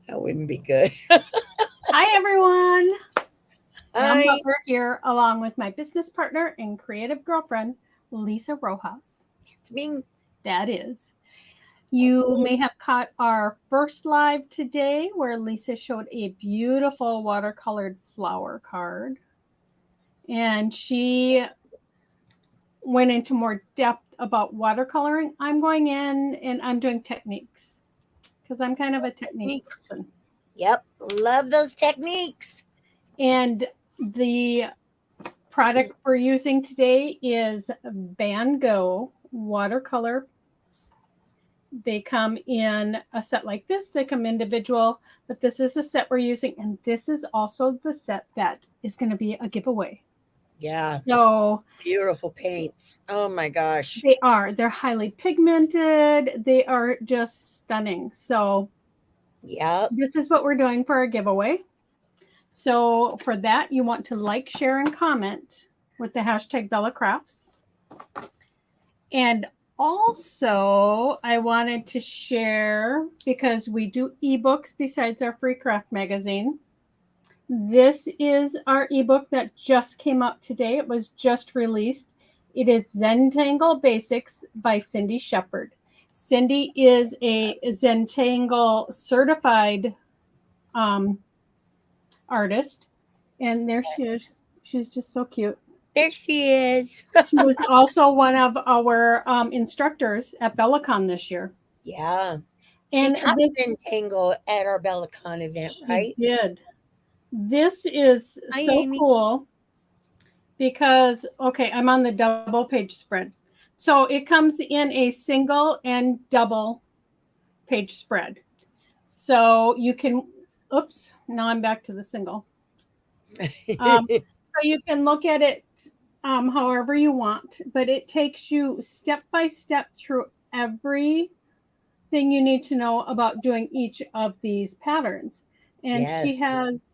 That wouldn't be good. Hi, everyone. Pam Hi. Butler here, along with my business partner and creative girlfriend, Lisa Rojas. It's me. That is. That's You me. may have caught our first live today where Lisa showed a beautiful watercolored flower card. And she went into more depth about watercoloring. I'm going in and I'm doing techniques because I'm kind of a technique Techniques. person. Yep. Love those techniques. And the product we're using today is Van Gogh watercolor. They come in a set like this. They come individual, but this is a set we're using. And this is also the set that is going to be a giveaway. Yeah. So Beautiful paints. Oh my gosh. they're highly pigmented. They are just stunning. So Yep. this is what we're doing for our giveaway. So for that, you want to like, share, and comment with the hashtag Bella Crafts. And also, I wanted to share because we do ebooks besides our free craft magazine. This is our ebook that just came out today. It was just released. It is Zentangle Basics by Cindy Shepard. Cindy is a Zentangle certified artist, and there she is. She's just so cute. There she is. She was also one of our instructors at BellaCon this year. Yeah. She And taught this, Zentangle at our BellaCon event, she right? did. This is Hi, so Amy. cool because, okay, I'm on the double page spread. So it comes in a single and double page spread. So you can, oops, now I'm back to the single. So you can look at it however you want, but it takes you step by step through everything you need to know about doing each of these patterns. And she Yes. has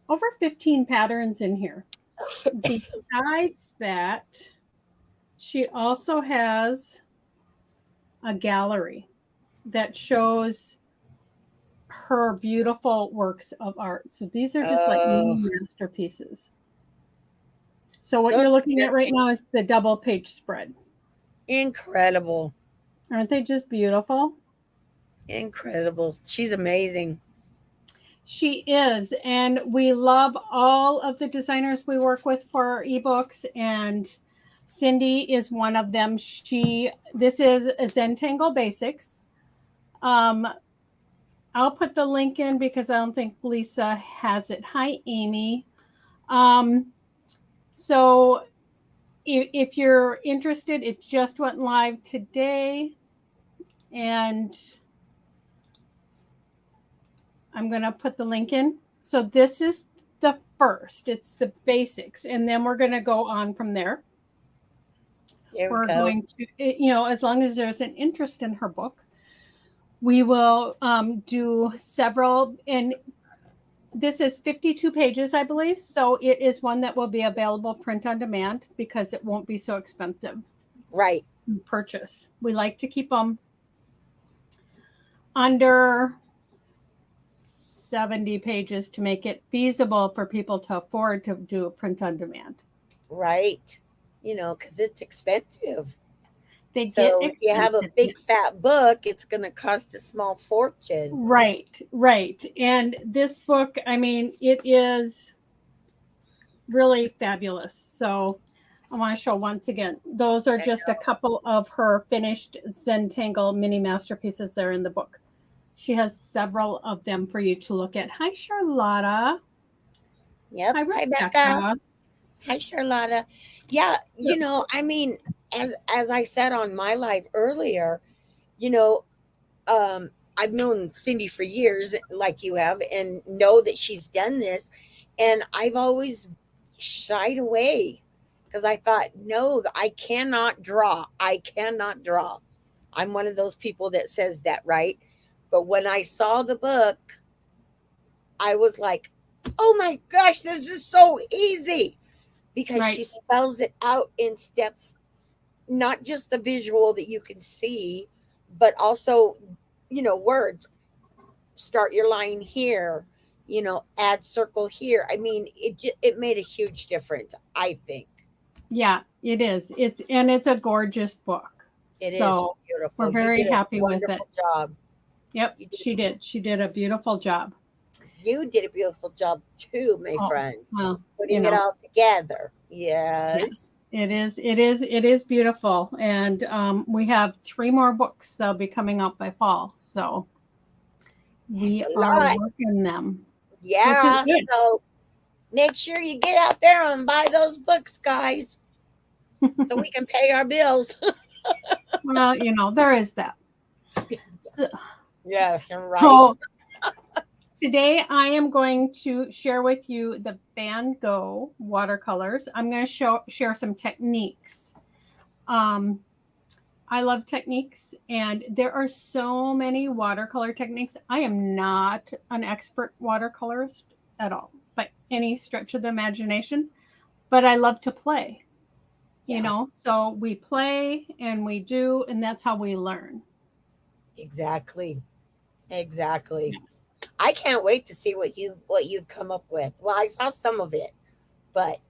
over 15 patterns in here. Besides that, she also has a gallery that shows her beautiful works of art. So these are just like Oh, masterpieces. So what those you're are looking at right just now is the double page spread. incredible. Aren't they just beautiful? Incredible. She's amazing. She is. And we love all of the designers we work with for our ebooks. And Cindy is one of them. This is a Zentangle Basics. Um, I'll put the link in because I don't think Lisa has it. Hi, Amy. Um, so if you're interested, it just went live today. And I'm going to put the link in. So this is the first, it's the basics. And then we're going to go on from there. There we We're go. going to, as long as there's an interest in her book, we will do several. And this is 52 pages, I believe. So it is one that will be available print on demand because it won't be so expensive Right. to purchase. We like to keep them under 70 pages to make it feasible for people to afford to do a print on demand. Right. Because it's expensive. They get So if you have a expensive, big yes. fat book, it's going to cost a small fortune. Right, right. And this book, I mean, it is really fabulous. So I want to show once again, those are just a couple of her finished Zentangle mini masterpieces there in the book. She has several of them for you to look at. Hi, Charlotta. Yep. Hi, Hi, Becca. Rebecca. Hi, Charlotta. Yeah, I mean, as I said on my live earlier, you know, I've known Cindy for years, like you have, and know that she's done this. And I've always shied away because I thought, no, I cannot draw. I cannot draw. I'm one of those people that says that, right? But when I saw the book, I was like, oh my gosh, this is so easy because Right. she spells it out in steps, not just the visual that you can see, but also, words. start your line here, add circle here. I mean, it made a huge difference, I think. Yeah, it is. It's a gorgeous book. It is So we're beautiful. You very did a happy with it. wonderful job. Yep, You did she did. She did a beautiful job. you did a beautiful job too, my Oh, friend. well, Putting it all together. yes, Yes. it is beautiful. And we have 3 more books that'll be coming out by fall. So That's we a are lot. working them, which is Yeah. good. So make sure you get out there and buy those books, guys, so we can pay our bills. Well, there is that. So, Yeah, you're right. so today I am going to share with you the Van Gogh watercolors. I'm going to share some techniques. I love techniques, and there are so many watercolor techniques. I am not an expert watercolorist at all, by any stretch of the imagination, but I love to play, Yeah, so we play and we do, and that's how we learn. exactly. Exactly. Yes. I can't wait to see what you've come up with. Well, I saw some of it, but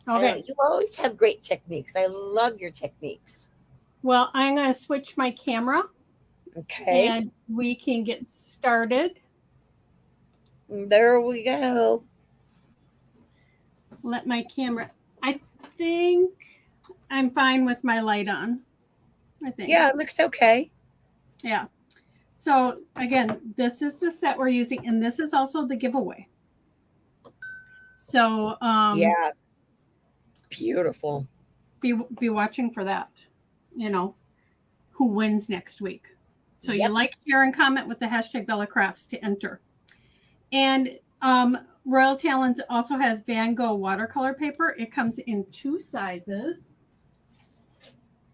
I don't know. Okay. You always have great techniques. I love your techniques. Well, I'm going to switch my camera Okay. and we can get started. There we go. Let my camera, I think I'm fine with my light on. I think. Yeah, it looks okay. Yeah. So again, this is the set we're using, and this is also the giveaway. So Yeah, beautiful. be watching for that. Who wins next week. So you Yep. like, share, and comment with the hashtag Bella Crafts to enter. And Royal Talents also has Van Gogh watercolor paper. It comes in 2 sizes.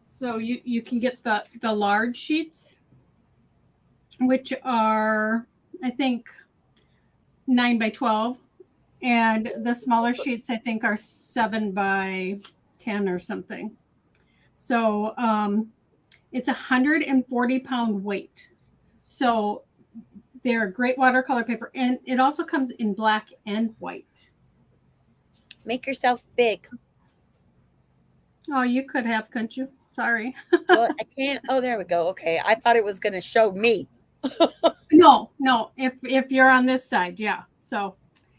So you can get the large sheets, which are, I think, 9 by 12. And the smaller sheets, I think, are 7 by 10 or something. So it's 140-pound weight. So they're great watercolor paper. And it also comes in black and white. Make yourself big. Oh, you could have, couldn't you? Sorry. Well, I can't. Oh, there we go. Okay. I thought it was going to show me. No. If you're on this side, yeah. So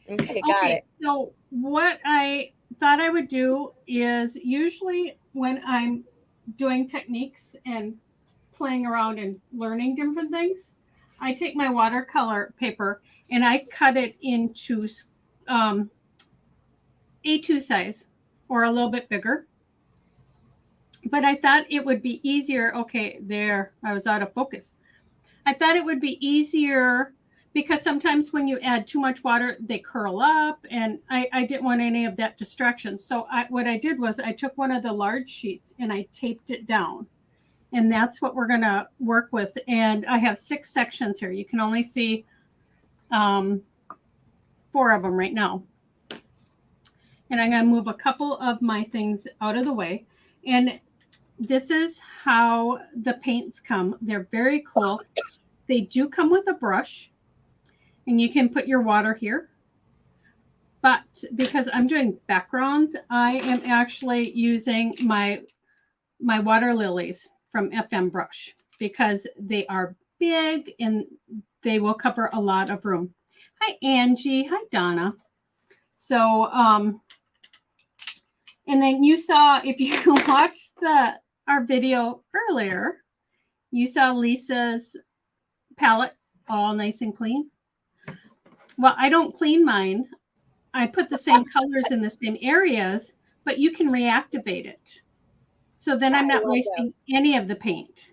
Okay, got okay. it. So what I thought I would do is, usually when I'm doing techniques and playing around and learning different things, I take my watercolor paper and I cut it into A2 size or a little bit bigger. But I thought it would be easier. Okay, there, I was out of focus. I thought it would be easier because sometimes when you add too much water, they curl up, and I didn't want any of that distraction. So what I did was I took one of the large sheets and I taped it down. And that's what we're going to work with. And I have 6 sections here. You can only see 4 of them right now. And I'm going to move a couple of my things out of the way. And this is how the paints come. They're very cool. They do come with a brush, and you can put your water here. But because I'm doing backgrounds, I am actually using my water lilies from FM Brush because they are big and they will cover a lot of room. Hi, Angie. Hi, Donna. So, and then you saw, if you watched our video earlier, you saw Lisa's palette all nice and clean. Well, I don't clean mine. I put the same colors in the same areas, but you can reactivate it. So then I'm not wasting any of the paint.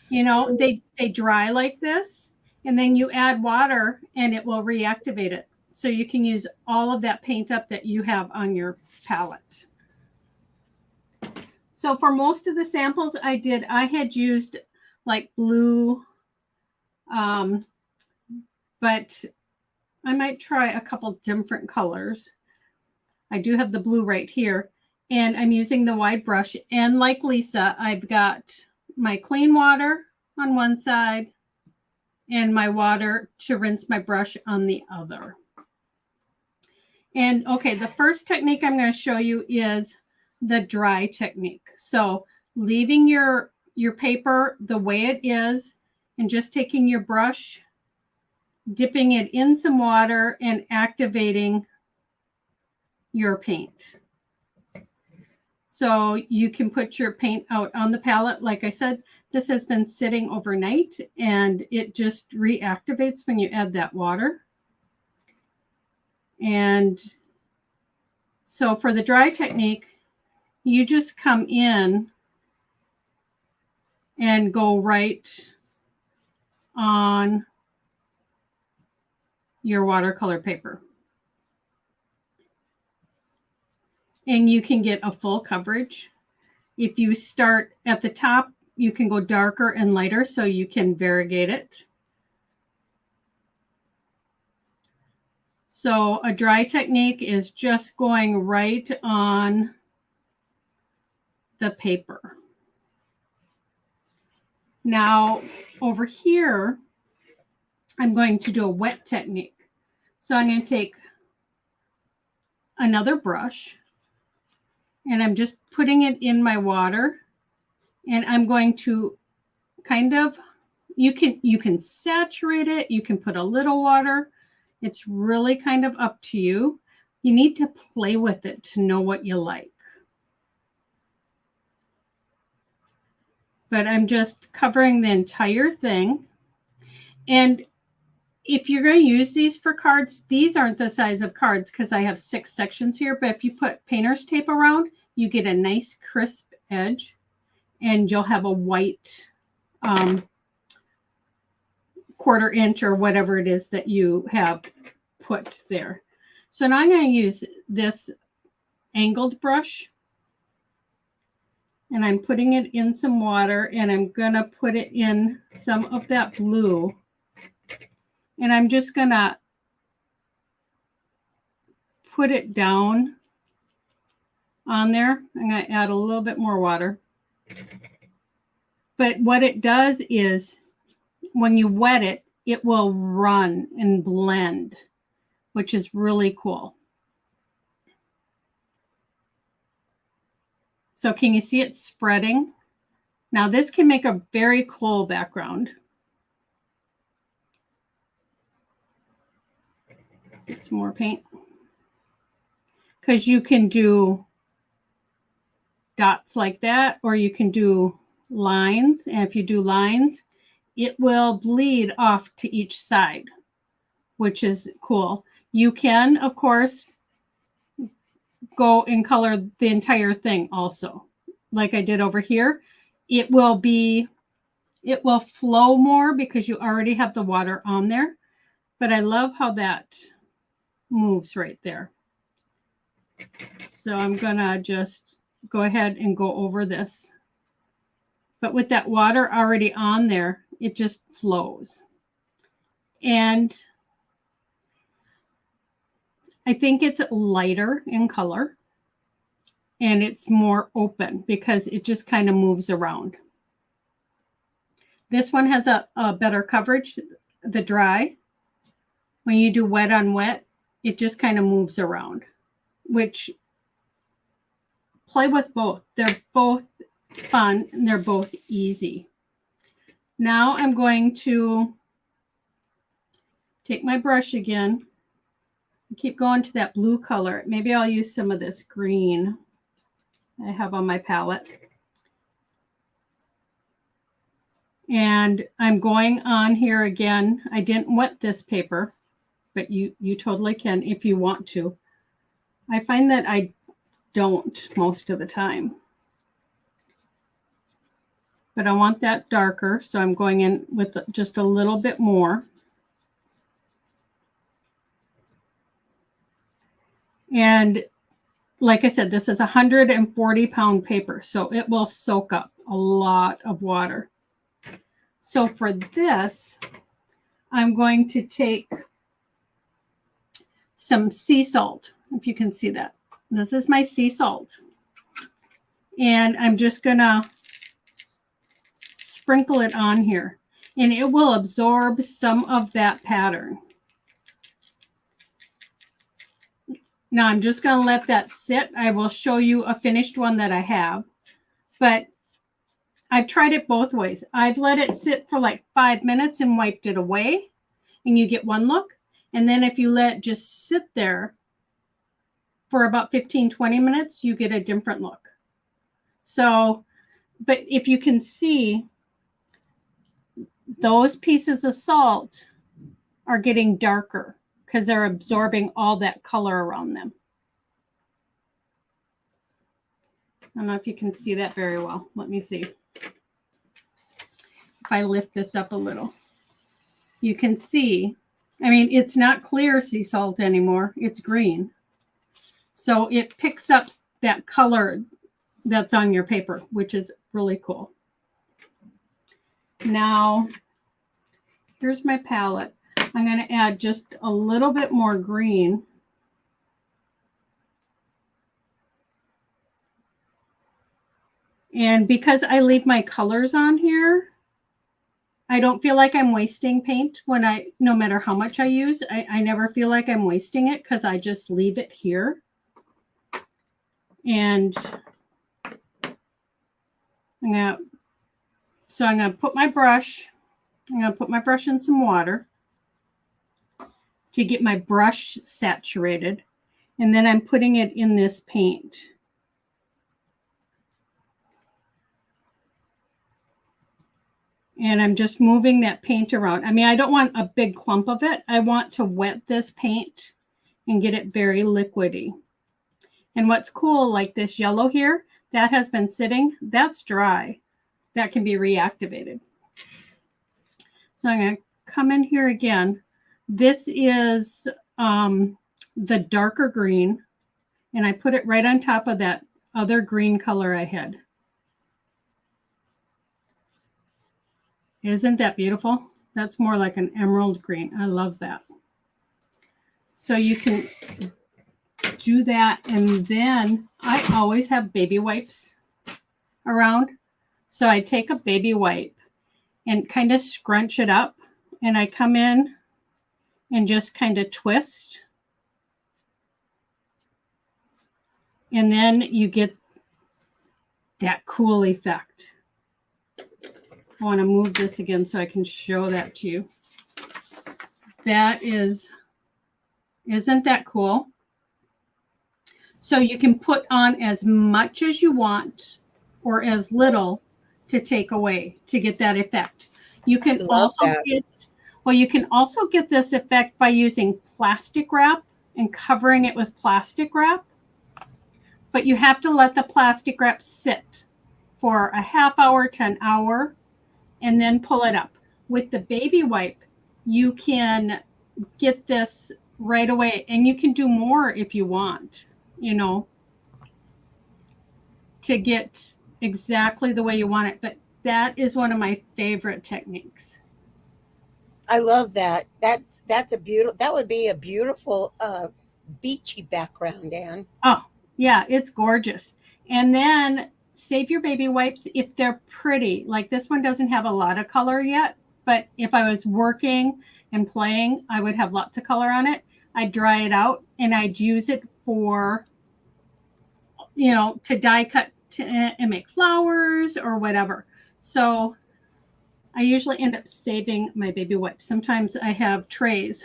They dry like this, and then you add water and it will reactivate it. So you can use all of that paint up that you have on your palette. So for most of the samples I had used like blue, but I might try a couple different colors. I do have the blue right here, and I'm using the wide brush. And like Lisa, I've got my clean water on one side and my water to rinse my brush on the other. And okay, the first technique I'm going to show you is the dry technique. So leaving your paper the way it is and just taking your brush, dipping it in some water and activating your paint. So you can put your paint out on the palette. Like I said, this has been sitting overnight and it just reactivates when you add that water. And so for the dry technique, you just come in and go right on your watercolor paper. And you can get a full coverage. If you start at the top, you can go darker and lighter so you can variegate it. So a dry technique is just going right on the paper. Now over here, I'm going to do a wet technique. So I'm going to take another brush and I'm just putting it in my water and I'm going to kind of, you can saturate it, you can put a little water. It's really kind of up to you. You need to play with it to know what you like. But I'm just covering the entire thing. And if you're going to use these for cards, these aren't the size of cards because I have 6 sections here. But if you put painter's tape around, you get a nice crisp edge and you'll have a white 1/4 inch or whatever it is that you have put there. So now I'm going to use this angled brush and I'm putting it in some water and I'm going to put it in some of that blue. And I'm just going to put it down on there. I'm going to add a little bit more water. But what it does is when you wet it, it will run and blend, which is really cool. So can you see it spreading? Now this can make a very cool background. Get some more paint. Because you can do dots like that, or you can do lines. And if you do lines, it will bleed off to each side, which is cool. You can, of course, go and color the entire thing also. Like I did over here. It will flow more because you already have the water on there. But I love how that moves right there. So I'm gonna just go ahead and go over this. But with that water already on there, it just flows. And I think it's lighter in color and it's more open because it just kind of moves around. This one has a better coverage, the dry. When you do wet on wet, it just kind of moves around, which play with both. They're both fun and they're both easy. Now I'm going to take my brush again, keep going to that blue color. Maybe I'll use some of this green I have on my palette. And I'm going on here again. I didn't wet this paper, but you totally can if you want to. I find that I don't most of the time. But I want that darker, so I'm going in with just a little bit more. And like I said, this is 140-pound paper, so it will soak up a lot of water. So for this, I'm going to take some sea salt, if you can see that. This is my sea salt. And I'm just going to sprinkle it on here, and it will absorb some of that pattern. Now I'm just going to let that sit. I will show you a finished one that I have, but I've tried it both ways. I've let it sit for like 5 minutes and wiped it away, and you get one look. And then if you let it just sit there for about 15-20 minutes, you get a different look. So, but if you can see, those pieces of salt are getting darker because they're absorbing all that color around them. I don't know if you can see that very well. Let me see. If I lift this up a little, you can see, I mean, it's not clear sea salt anymore. It's green. So it picks up that color that's on your paper, which is really cool. Now, here's my palette. I'm going to add just a little bit more green. And because I leave my colors on here, I don't feel like I'm wasting paint no matter how much I use. I never feel like I'm wasting it because I just leave it here. And I'm going to put my brush. I'm going to put my brush in some water to get my brush saturated. And then I'm putting it in this paint. And I'm just moving that paint around. I mean, I don't want a big clump of it. I want to wet this paint and get it very liquidy. And what's cool, like this yellow here, that has been sitting, that's dry. That can be reactivated. So I'm going to come in here again. This is the darker green, and I put it right on top of that other green color I had. Isn't that beautiful? That's more like an emerald green. I love that. So you can do that, and then I always have baby wipes around. So I take a baby wipe and kind of scrunch it up, and I come in and just kind of twist. And then you get that cool effect. I want to move this again so I can show that to you. Isn't that cool? So you can put on as much as you want or as little to take away to get that effect. You can you can also get this effect by using plastic wrap and covering it with plastic wrap. But you have to let the plastic wrap sit for a half hour to an hour and then pull it up. With the baby wipe, you can get this right away, and you can do more if you want, you know, to get exactly the way you want it. But that is one of my favorite techniques. I love that. That's a beautiful, that would be a beautiful beachy background, Anne. Oh, yeah, it's gorgeous. And then save your baby wipes if they're pretty. Like this one doesn't have a lot of color yet, but if I was working and playing, I would have lots of color on it. I'd dry it out and I'd use it for, you know, to die cut and make flowers or whatever. So I usually end up saving my baby wipes. Sometimes I have trays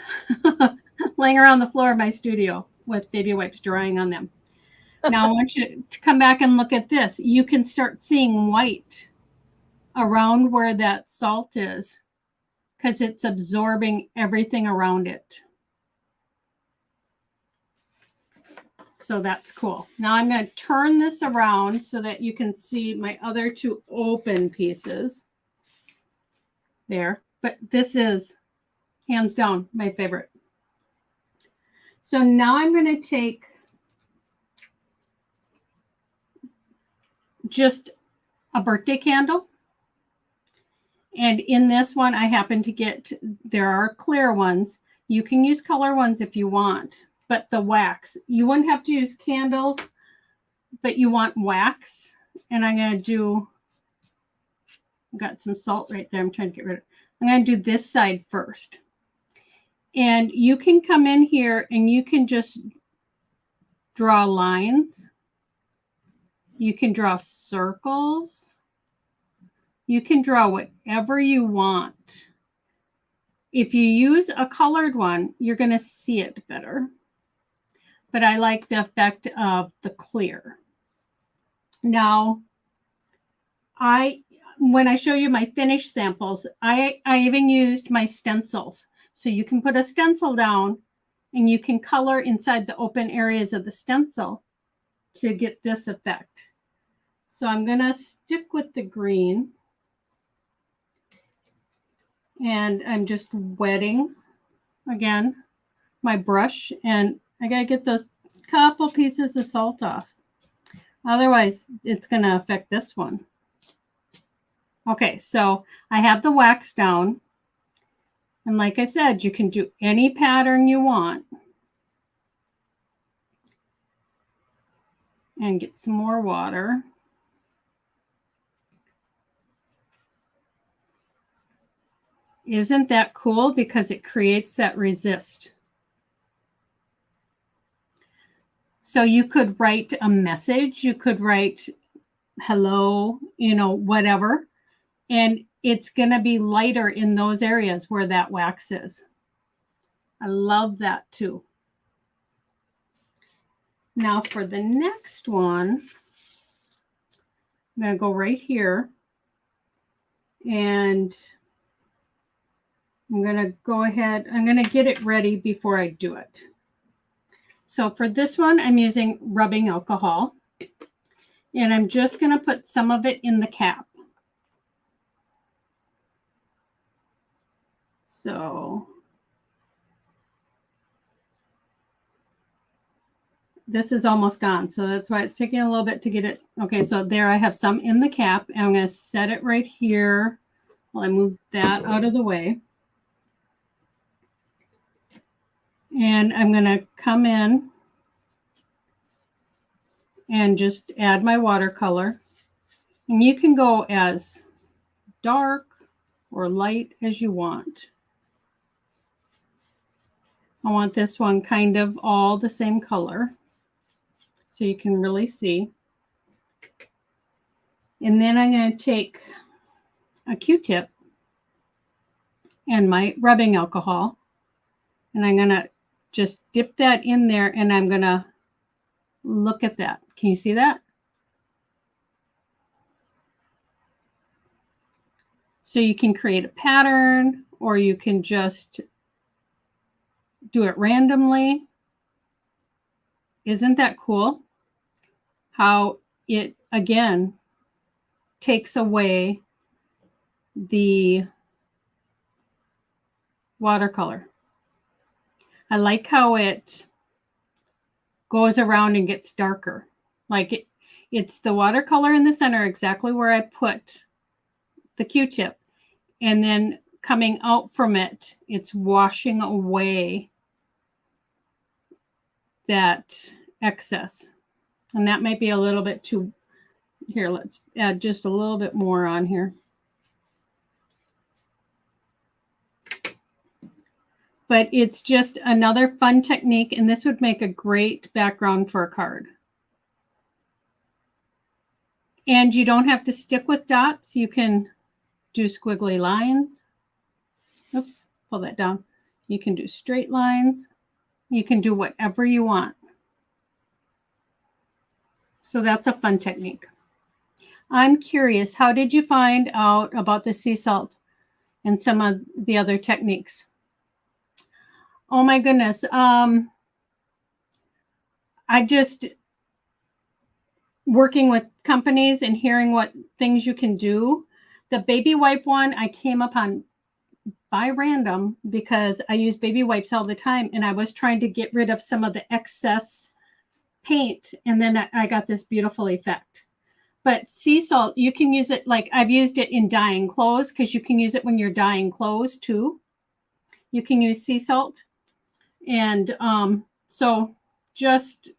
laying around the floor of my studio with baby wipes drying on them. Now I want you to come back and look at this. You can start seeing white around where that salt is because it's absorbing everything around it. So that's cool. Now I'm going to turn this around so that you can see my other two open pieces there. But this is hands down my favorite. So now I'm going to take just a birthday candle. And in this one, I happen to get, there are clear ones. You can use color ones if you want, but the wax, you wouldn't have to use candles, but you want wax. And I'm going to do I've got some salt right there. I'm trying to get rid of it. I'm going to do this side first. And you can come in here and you can just draw lines. You can draw circles. You can draw whatever you want. If you use a colored one, you're going to see it better. But I like the effect of the clear. Now, when I show you my finished samples, I even used my stencils. So you can put a stencil down and you can color inside the open areas of the stencil to get this effect. So I'm going to stick with the green. And I'm just wetting, again, my brush. And I got to get those couple pieces of salt off. Otherwise, it's going to affect this one. Okay, so I have the wax down. And like I said, you can do any pattern you want. And get some more water. Isn't that cool? Because it creates that resist. So you could write a message. You could write hello, whatever. And it's going to be lighter in those areas where that wax is. I love that too. Now for the next one, I'm going to go right here. And I'm going to go ahead. I'm going to get it ready before I do it. So for this one, I'm using rubbing alcohol. And I'm just going to put some of it in the cap. So this is almost gone. So that's why it's taking a little bit to get it. Okay, so there I have some in the cap. And I'm going to set it right here while I move that out of the way. And I'm going to come in and just add my watercolor. And you can go as dark or light as you want. I want this one kind of all the same color so you can really see. And then I'm going to take a Q-tip and my rubbing alcohol. And I'm going to just dip that in there and I'm going to look at that. Can you see that? So you can create a pattern or you can just do it randomly. Isn't that cool? How it, again, takes away the watercolor. I like how it goes around and gets darker. Like it's the watercolor in the center, exactly where I put the Q-tip. And then coming out from it, it's washing away that excess. And that might be a little bit too, here, let's add just a little bit more on here. But it's just another fun technique, and this would make a great background for a card. And you don't have to stick with dots. You can do squiggly lines. Oops, pull that down. You can do straight lines. You can do whatever you want. So that's a fun technique. I'm curious, how did you find out about the sea salt and some of the other techniques? Oh my goodness. I just working with companies and hearing what things you can do. The baby wipe one I came upon by random because I use baby wipes all the time and I was trying to get rid of some of the excess paint and then I got this beautiful effect. But sea salt, you can use it, like I've used it in dyeing clothes because you can use it when you're dyeing clothes too. You can use sea salt. And so just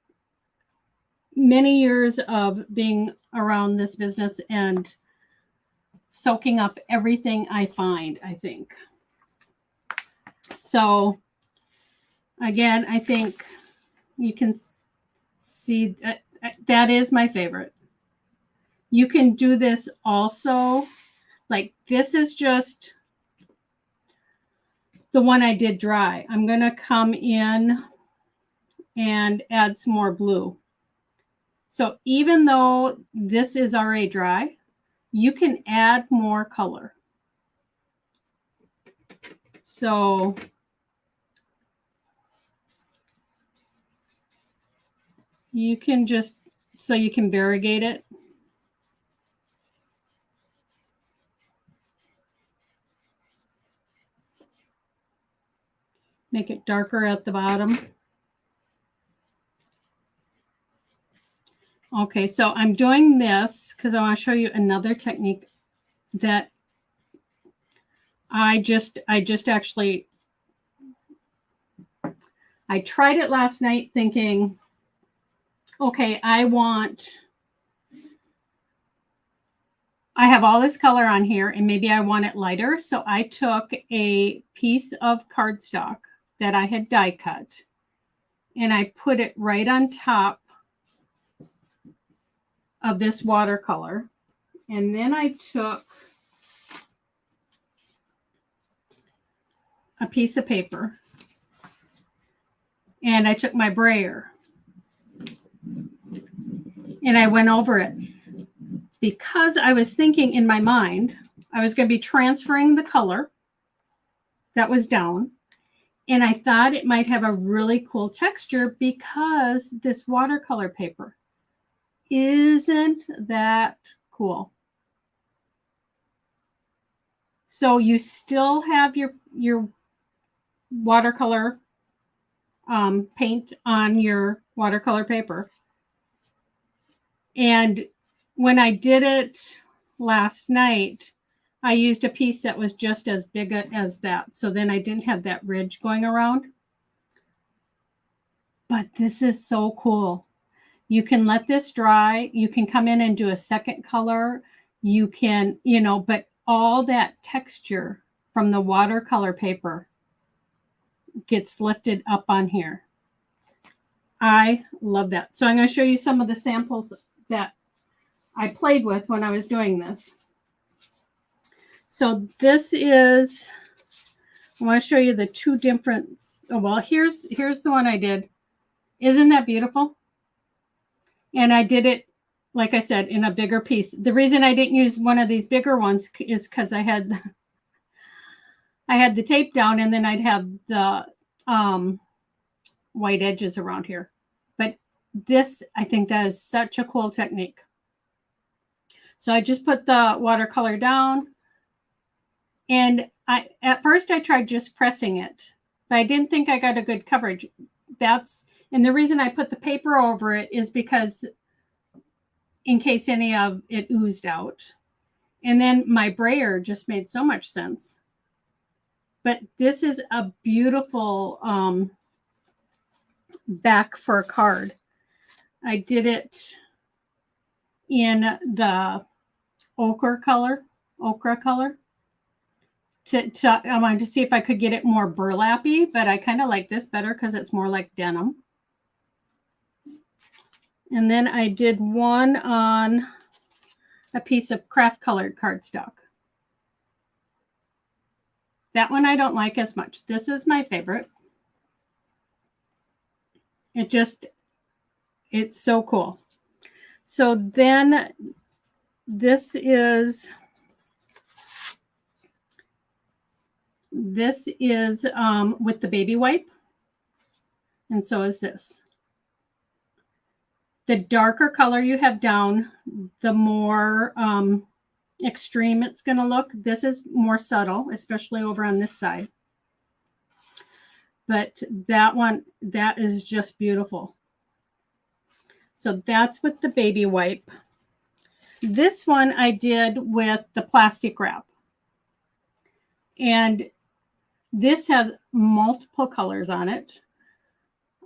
many years of being around this business and soaking up everything I find, I think. So again, I think you can see that is my favorite. You can do this also. Like this is just the one I did dry. I'm going to come in and add some more blue. So even though this is already dry, you can add more color. So you can just, so you can variegate it. Make it darker at the bottom. Okay, so I'm doing this because I want to show you another technique that I tried it last night thinking, okay, I have all this color on here and maybe I want it lighter. So I took a piece of cardstock that I had die cut and I put it right on top of this watercolor. And then I took a piece of paper and I took my brayer and I went over it because I was thinking in my mind, I was going to be transferring the color that was down. And I thought it might have a really cool texture because this watercolor paper. Isn't that cool? So you still have your watercolor paint on your watercolor paper. And when I did it last night, I used a piece that was just as big as that. So then I didn't have that ridge going around. But this is so cool. You can let this dry. You can come in and do a second color. You can, but all that texture from the watercolor paper gets lifted up on here. I love that. So I'm going to show you some of the samples that I played with when I was doing this. So this is, I want to show you the two different, well, here's the one I did. Isn't that beautiful? And I did it, like I said, in a bigger piece. The reason I didn't use one of these bigger ones is because I had the tape down and then I'd have the white edges around here. But this, I think that is such a cool technique. So I just put the watercolor down. And at first I tried just pressing it, but I didn't think I got a good coverage. And the reason I put the paper over it is because in case any of it oozed out. And then my brayer just made so much sense. But this is a beautiful back for a card. I did it in the ochre color. I wanted to see if I could get it more burlappy, but I kind of like this better because it's more like denim. And then I did one on a piece of craft colored cardstock. That one I don't like as much. This is my favorite. It's so cool. So then this is with the baby wipe. And so is this. The darker color you have down, the more extreme it's going to look. This is more subtle, especially over on this side. But that one, that is just beautiful. So that's with the baby wipe. This one I did with the plastic wrap. And this has multiple colors on it.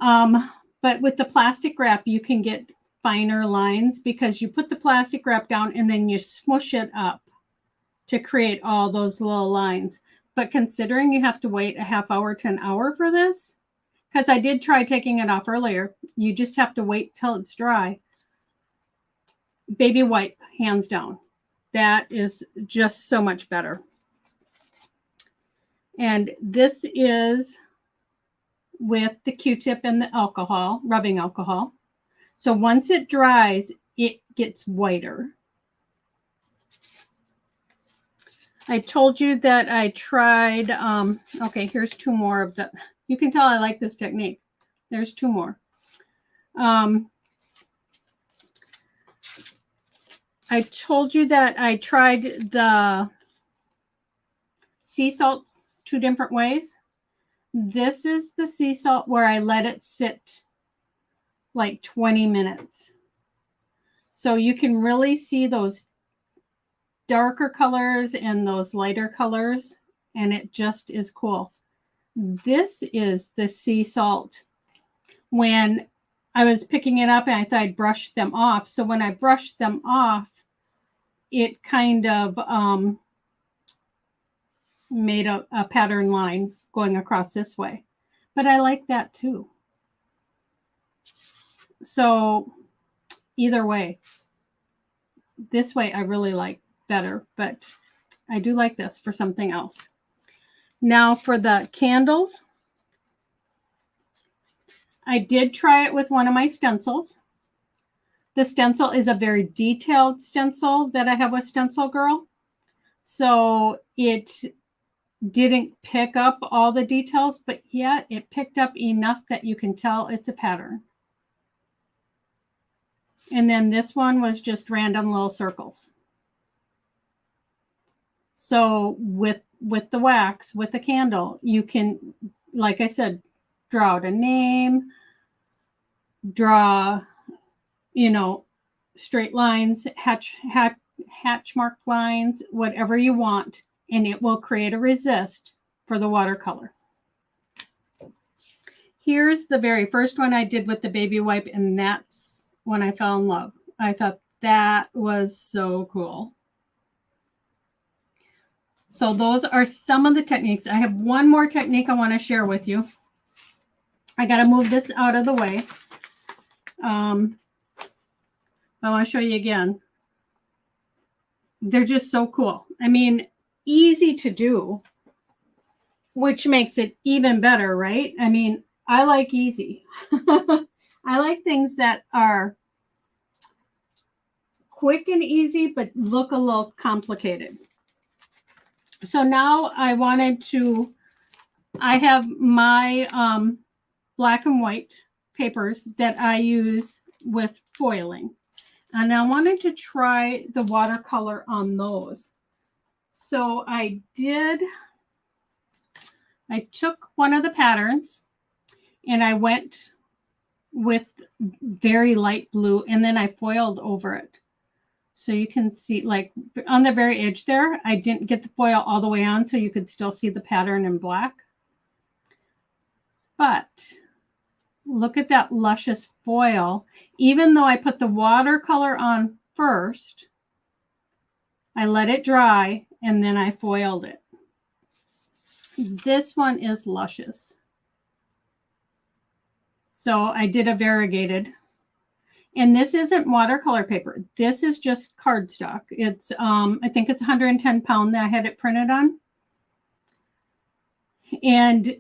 But with the plastic wrap, you can get finer lines because you put the plastic wrap down and then you smush it up. to create all those little lines. But considering you have to wait a half hour to an hour for this, because I did try taking it off earlier, you just have to wait till it's dry. Baby wipe, hands down. That is just so much better. And this is with the Q-tip and the alcohol, rubbing alcohol. So once it dries, it gets whiter. I told you that I tried, okay, here's two more of the, you can tell I like this technique. There's two more. I told you that I tried the sea salts 2 different ways. This is the sea salt where I let it sit like 20 minutes. So you can really see those darker colors and those lighter colors, and it just is cool. This is the sea salt. When I was picking it up and I thought I'd brush them off. So when I brushed them off, it kind of made a pattern line going across this way. But I like that too. So either way, this way I really like better, but I do like this for something else. Now for the candles, I did try it with one of my stencils. The stencil is a very detailed stencil that I have with Stencil Girl. So it didn't pick up all the details, but yet it picked up enough that you can tell it's a pattern. And then this one was just random little circles. So with the wax, with the candle, you can, like I said, draw out a name, draw, you know, straight lines, hatch mark lines, whatever you want, and it will create a resist for the watercolor. Here's the very first one I did with the baby wipe, and that's when I fell in love. I thought that was so cool. So those are some of the techniques. I have one more technique I want to share with you. I got to move this out of the way. I want to show you again. They're just so cool. I mean, easy to do, which makes it even better, right? I mean, I like easy. I like things that are quick and easy, but look a little complicated. So now I wanted to, I have my black and white papers that I use with foiling. And I wanted to try the watercolor on those. So I took one of the patterns and I went with very light blue, and then I foiled over it. So you can see, like on the very edge there, I didn't get the foil all the way on so you could still see the pattern in black. But look at that luscious foil. Even though I put the watercolor on first, I let it dry and then I foiled it. This one is luscious. So I did a variegated. And this isn't watercolor paper. This is just cardstock. It's, I think it's 110 pound that I had it printed on. And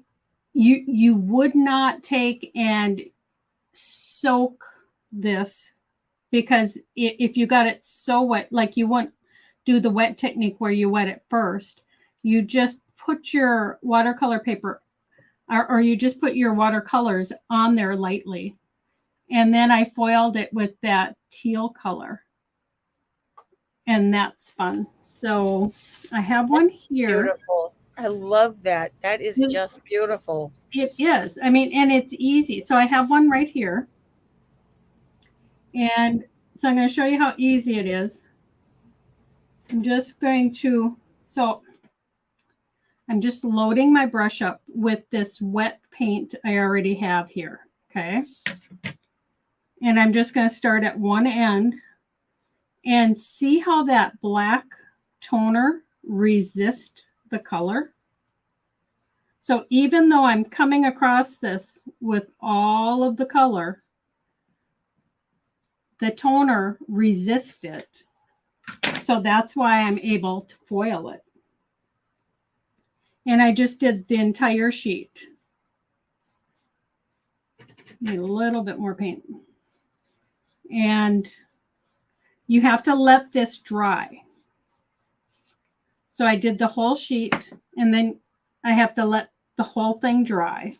you would not take and soak this, because if you got it so wet, like you wouldn't do the wet technique where you wet it first. You just put your watercolor paper, or you just put your watercolors on there lightly. And then I foiled it with that teal color. And that's fun. So I have one here. Beautiful. I love that. That is just beautiful. It is. I mean, and it's easy. So I have one right here. And so I'm going to show you how easy it is. I'm just going to, so I'm just loading my brush up with this wet paint I already have here. Okay. And I'm just going to start at one end and see how that black toner resist the color. So even though I'm coming across this with all of the color, the toner resists it. So that's why I'm able to foil it. And I just did the entire sheet. Need a little bit more paint. And you have to let this dry. So I did the whole sheet, and then I have to let the whole thing dry.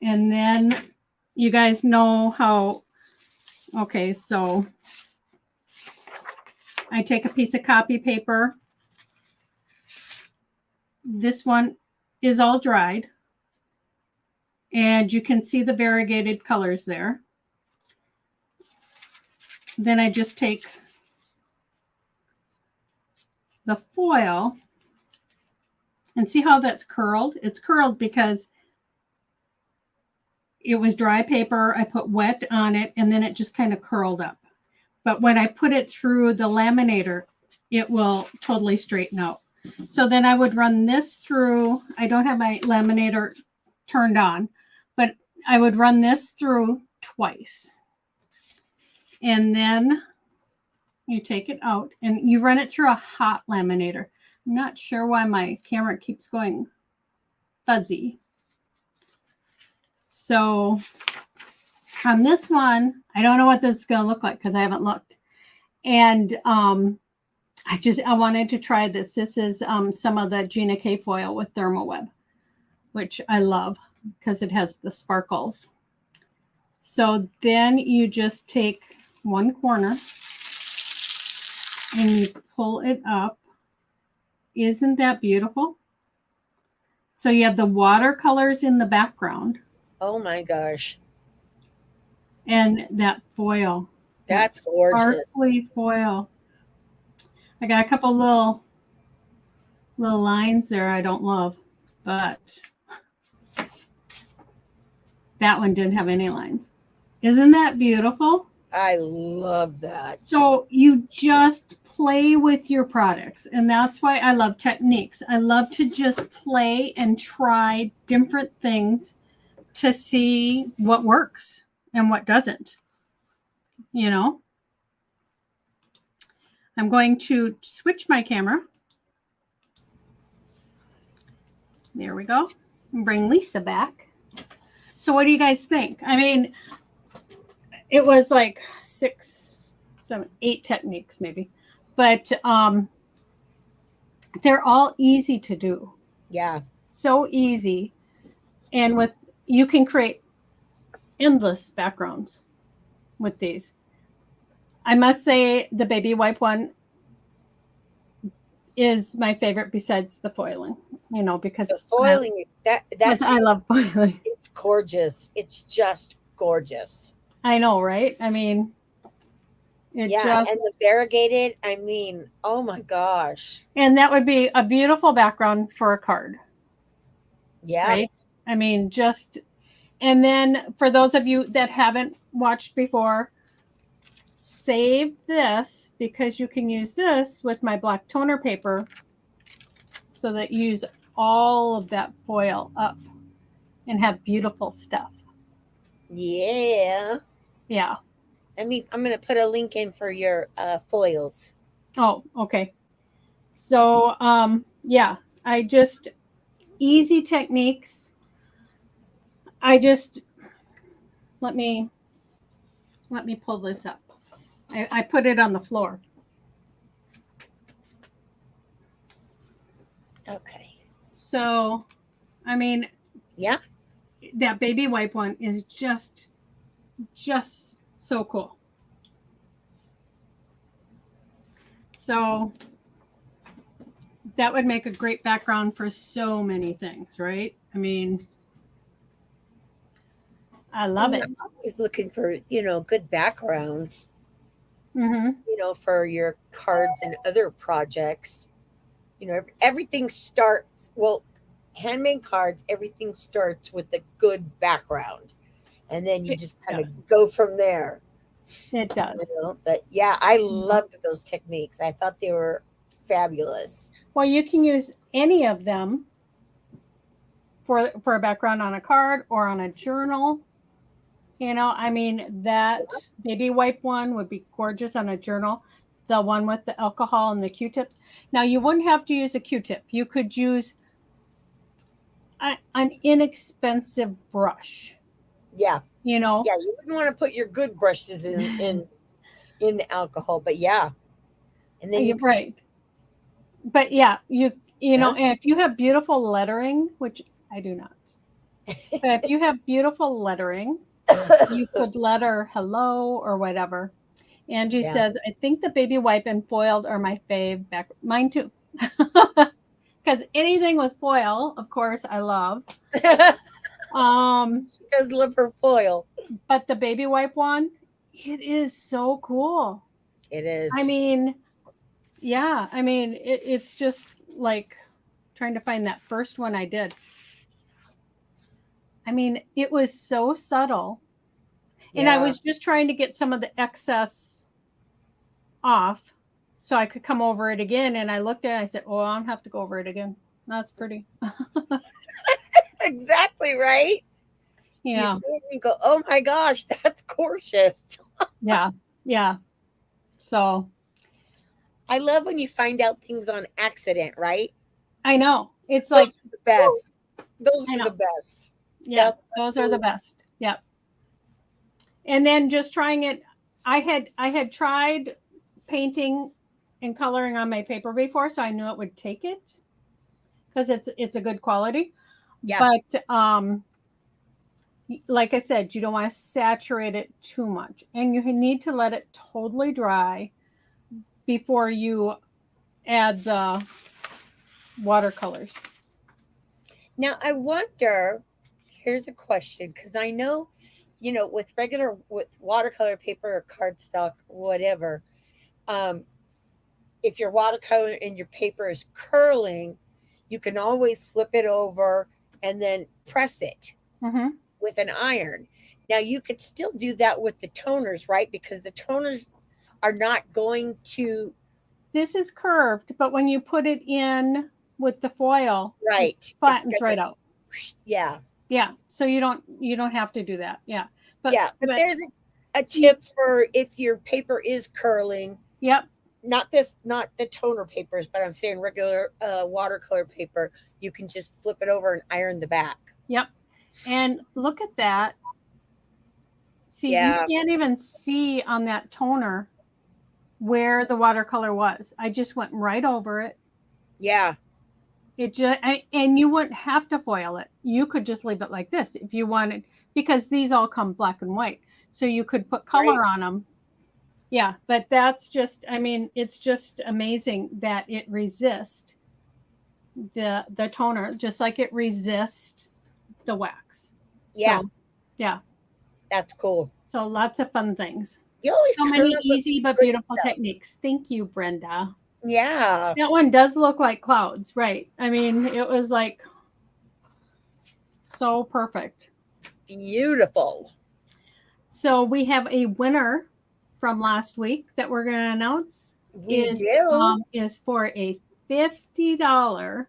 And then you guys know how, okay, so I take a piece of copy paper. This one is all dried. And you can see the variegated colors there. Then I just take the foil and see how that's curled. It's curled because it was dry paper. I put wet on it, and then it just kind of curled up. But when I put it through the laminator, it will totally straighten out. So then I would run this through. I don't have my laminator turned on, but I would run this through twice. And then you take it out and you run it through a hot laminator. I'm not sure why my camera keeps going fuzzy. So on this one, I don't know what this is going to look like because I haven't looked. And I wanted to try this. This is some of the Gina K foil with Thermoweb, which I love because it has the sparkles. So then you just take one corner and you pull it up. Isn't that beautiful? So you have the watercolors in the background. Oh my gosh. And that foil. That's gorgeous. Sparkly foil. I got a couple little lines there I don't love, but that one didn't have any lines. Isn't that beautiful? I love that. So you just play with your products, and that's why I love techniques. I love to just play and try different things to see what works and what doesn't. You know, I'm going to switch my camera. There we go. And bring Lisa back. So what do you guys think? I mean, it was like 6, 7, 8 techniques maybe, but they're all easy to do. Yeah. So easy. And you can create endless backgrounds with these. I must say the baby wipe one is my favorite besides the foiling, you know, because the foiling that's I love foiling. It's gorgeous. It's just gorgeous. I know, right? I mean, and the variegated, I mean, oh my gosh. And that would be a beautiful background for a card. Yeah. Right? I mean, and then for those of you that haven't watched before, save this because you can use this with my black toner paper so that you use all of that foil up and have beautiful stuff. Yeah. Yeah. I mean, I'm going to put a link in for your foils. Oh, okay. So, yeah, easy techniques. Let me pull this up. I put it on the floor. Okay. So, I mean, yeah, that baby wipe one is just so cool. So that would make a great background for so many things, right? I mean, I love it. I'm always looking for, good backgrounds, mm-hmm. For your cards and other projects. Everything starts, handmade cards, everything starts with a good background. And then you just kind of go from there. It does. But yeah, I loved those techniques. I thought they were fabulous. Well, you can use any of them for a background on a card or on a journal. You know, I mean, that baby wipe one would be gorgeous on a journal. The one with the alcohol and the Q-tips. Now, you wouldn't have to use a Q-tip. You could use an inexpensive brush. Yeah. You know? Yeah, you wouldn't want to put your good brushes in the alcohol, but yeah. And then You're right. But yeah, you know, and if you have beautiful lettering, which I do not. But if you have beautiful lettering, you could letter hello or whatever. Angie says, I think the baby wipe and foiled are my fave. Mine too. Because anything with foil, of course, I love. She does love her foil. But the baby wipe one, it is so cool. It is. I mean, yeah. I mean, it's just like trying to find that first one I did. I mean, it was so subtle. And I was just trying to get some of the excess off so I could come over it again. And I looked at it, I said, oh, I don't have to go over it again. That's pretty. Exactly right. Yeah. You see it and go, oh my gosh, that's gorgeous. Yeah. Yeah. So I love when you find out things on accident, right? I know. It's like the best. Those are the best. Yes, those are the best. Yep. And then just trying it. I had tried painting and coloring on my paper before, so I knew it would take it because it's a good quality. Yeah. But like I said, you don't want to saturate it too much, and you need to let it totally dry before you add the watercolors. Now I wonder. Here's a question, because I know, you know, with watercolor paper or cardstock, whatever, if your watercolor and your paper is curling, you can always flip it over and then press it with an iron. Now you could still do that with the toners, right? Because the toners are not going to. This is curved, but when you put it in with the foil, right, it flattens right out. Yeah. Yeah. So you don't have to do that. Yeah. But there's a tip for if your paper is curling. Yep. Not the toner papers, but I'm saying regular watercolor paper. You can just flip it over and iron the back. Yep. And look at that. See, you can't even see on that toner where the watercolor was. I just went right over it. Yeah. And you wouldn't have to foil it. You could just leave it like this if you wanted, because these all come black and white. So you could put color on them. Yeah, but that's just, I mean, it's just amazing that it resists the toner, just like it resists the wax. Yeah. So, yeah. That's cool. So lots of fun things. You always so many easy but beautiful techniques. Thank you, Brenda. Yeah. That one does look like clouds, right? I mean, it was like so perfect. Beautiful. So we have a winner from last week that we're going to announce. Is for a $50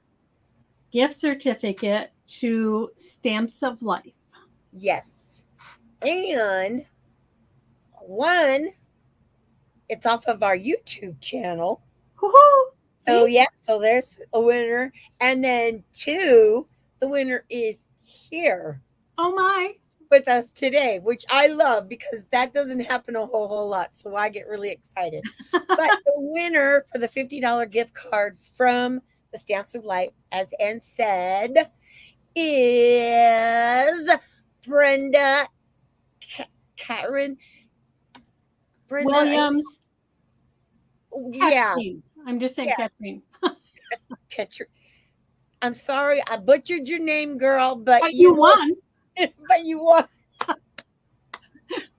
gift certificate to Stamps of Life. Yes. And one, it's off of our YouTube channel. Woo-hoo! So yeah, so there's a winner. And then two, the winner is here. Oh my. With us today, which I love because that doesn't happen a whole lot. So I get really excited. But the winner for the $50 gift card from the Stamps of Life, as Ann said, is Brenda Williams. Yeah. I'm just saying Catherine. I'm sorry, I butchered your name, girl, but you won. But you won.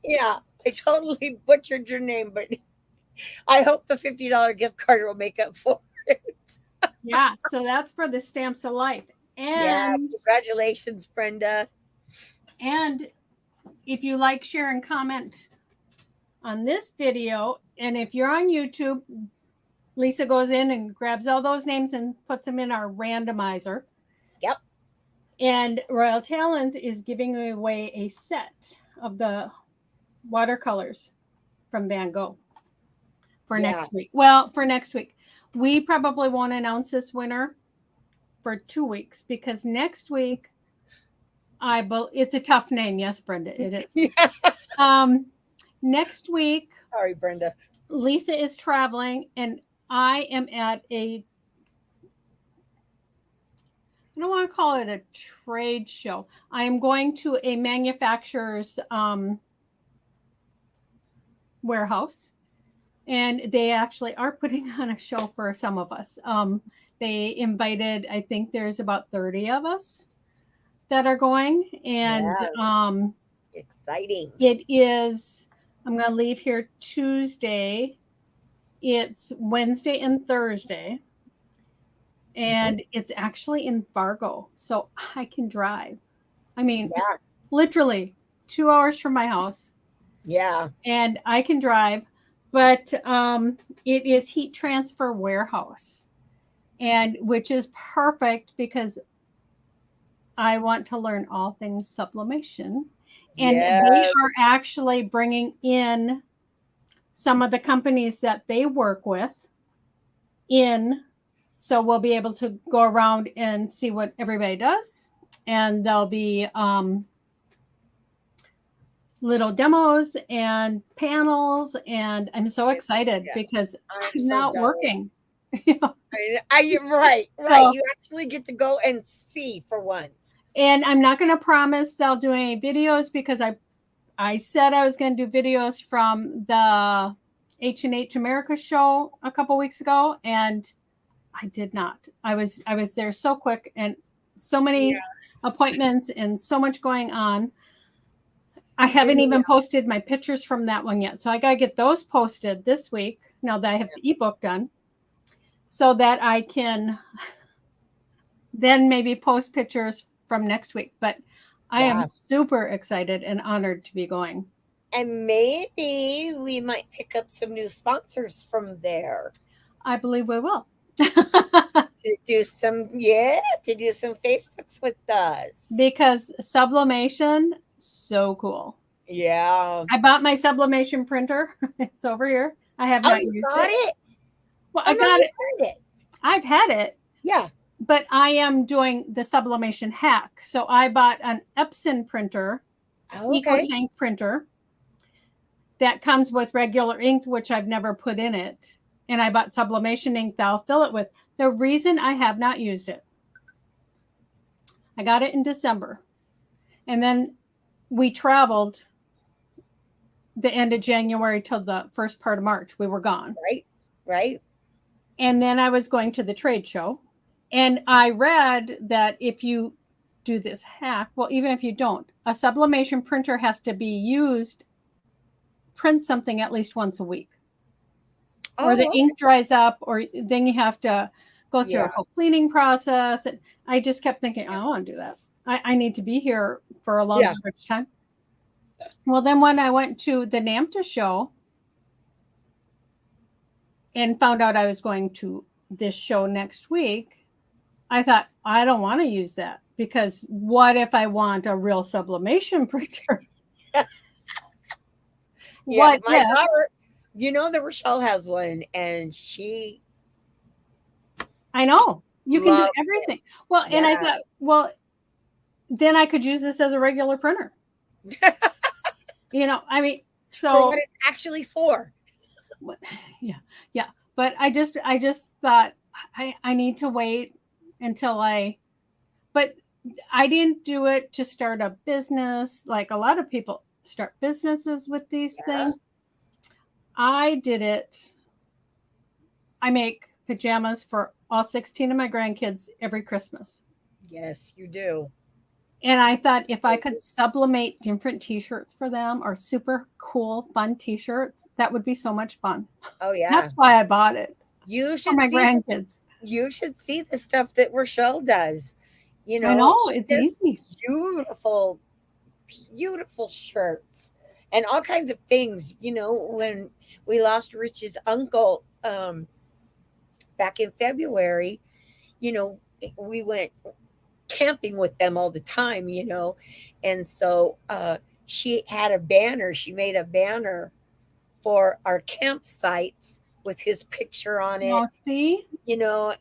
Yeah, I totally butchered your name, but I hope the $50 gift card will make up for it. Yeah, so that's for the Stamps of Life. And congratulations, Brenda. And if you like, share, and comment on this video, and if you're on YouTube, Lisa goes in and grabs all those names and puts them in our randomizer. Yep. And Royal Talons is giving away a set of the watercolors from Van Gogh for Yeah. next week. Well, for next week. We probably won't announce this winner for 2 weeks because next week it's a tough name. Yes, Brenda, it is. Yeah. Next week, Sorry, Brenda. Lisa is traveling and I am at I don't want to call it a trade show. I am going to a manufacturer's warehouse, and they actually are putting on a show for some of us. They invited, I think there's about 30 of us that are going, and Yeah. Exciting. it is. I'm going to leave here Tuesday. It's Wednesday and Thursday. And it's actually in Fargo, so I can drive. I mean, Yeah. literally 2 hours from my house, Yeah. and I can drive. But it is Heat Transfer Warehouse, and which is perfect because I want to learn all things sublimation. And they are Yes. actually bringing in some of the companies that they work with in. So we'll be able to go around and see what everybody does. And there'll be little demos and panels. And I'm so excited Yeah. because I'm I'm so not jealous. working. Right. So, You actually get to go and see for once. and I'm not going to promise they'll do any videos because I said I was going to do videos from the H&H America show a couple weeks ago, and I did not. I was there so quick and so many appointments and so much going on. I haven't even posted my pictures from that one yet. So I got to get those posted this week now that I have the ebook done so that I can then maybe post pictures from next week. But I am super excited and honored to be going. And maybe we might pick up some new sponsors from there. I believe we will. To do some Facebooks with us. Because sublimation, so cool. Yeah. I bought my sublimation printer. It's over here. I have not you used got it. it? Well, I got it. It. I've had it. Yeah. But I am doing the sublimation hack. So I bought an Epson printer, EcoTank printer that comes with regular ink, which I've never put in it. And I bought sublimation ink that I'll fill it with. The reason I have not used it, I got it in December. And then we traveled the end of January till the first part of March. We were gone. Right. And then I was going to the trade show. And I read that if you do this hack, well, even if you don't, a sublimation printer has to be used, print something at least once a week. Or the ink dries up, or then you have to go through a whole cleaning process. And I just kept thinking, I don't want to do that. I need to be here for a long stretch of time. Well, then when I went to the NAMTA show and found out I was going to this show next week, I thought, I don't want to use that because what if I want a real sublimation printer? My daughter, that Rochelle has one, and she. I know you can do everything. Well, and I thought, well, then I could use this as a regular printer. I mean, so for what it's actually for. Yeah. But I just thought I need to wait until but I didn't do it to start a business. Like a lot of people start businesses with these things. I did it. I make pajamas for all 16 of my grandkids every Christmas. Yes, you do. And I thought if I could sublimate different t-shirts for them or super cool, fun t-shirts, that would be so much fun. Oh, yeah. That's why I bought it. You should for my grandkids. You should see the stuff that Rochelle does. I know, it's easy. Beautiful, beautiful shirts and all kinds of things. When we lost Rich's uncle, back in February, you know, we went camping with them all the time, and so she had a banner. She made a banner for our campsites with his picture on it, Well, see,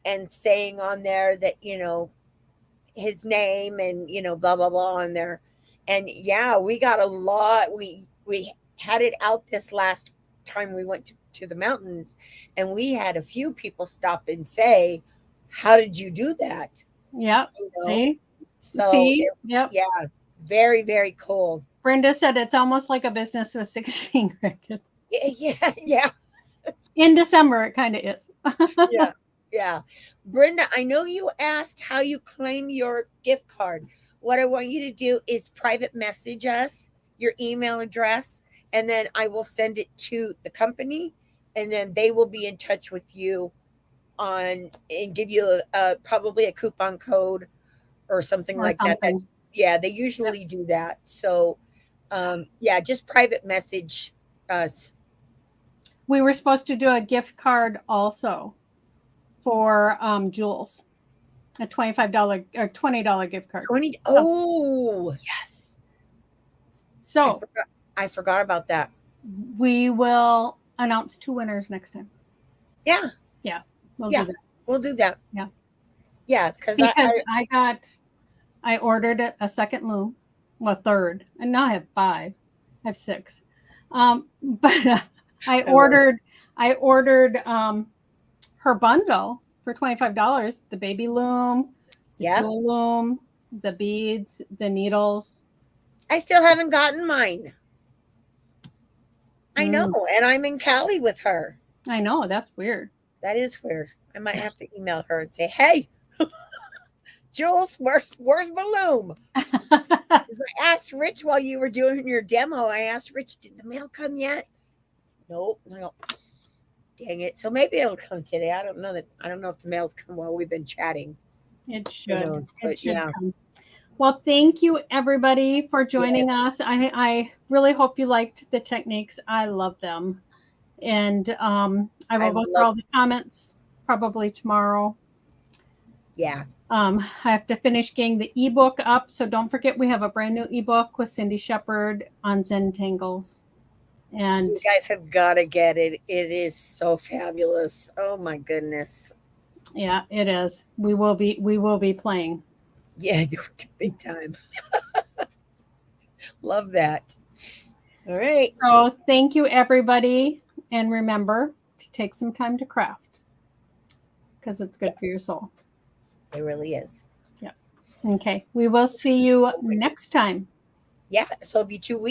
and saying on there that, his name and, blah blah blah on there. And yeah, we got a lot. We had it out this last time we went to the mountains, and we had a few people stop and say, how did you do that? yep. You know? See, So see, yep. yeah, very, very cool. Brenda said it's almost like a business with 16 crickets. Yeah, yeah, In December, it kind of is. yeah, yeah. Brenda, I know you asked how you claim your gift card. What I want you to do is private message us your email address, and then I will send it to the company, and then they will be in touch with you on and give you probably a coupon code or something Or like that. something. Yeah, they usually do that. So, yeah, just private message us. We were supposed to do a gift card also for Jules, a $25 or $20 gift card. 20. Oh, Yes. I So forgot, I forgot about that. we will announce 2 winners next time. Yeah, Yeah, we'll yeah, do that. we'll do that. Yeah. Yeah, because Because I ordered a second loom, well, third, and now I have 5. I have 6. But I ordered her bundle for $25, the baby loom, the yeah, jewel loom, the beads, the needles. I still haven't gotten mine. I know, Mm, and I'm in Cali with her. I know, that's weird. That is weird. I might have to email her and say, "Hey, Jules, where's my loom?" 'Cause I asked Rich while you were doing your demo. I asked Rich, "Did the mail come yet?" Nope. No. Dang it. So maybe it'll come today. I don't know that. I don't know if the mail's come while we've been chatting. It Who should. knows? It But should yeah. come. Well, thank you everybody for joining Yes. us. I really hope you liked the techniques. I love them. And I I will go through love. all the comments probably tomorrow. Yeah. I have to finish getting the ebook up. So don't forget, we have a brand new ebook with Cindy Shepard on Zentangles. And You guys have got to get it. It is so fabulous. Oh my goodness. yeah, it is. We will be playing. Yeah, big time. Love that. All right. So thank you everybody. And remember to take some time to craft because it's good for your soul. It really is. Yeah. Okay. We will see you next time. Yeah. So it'll be 2 weeks.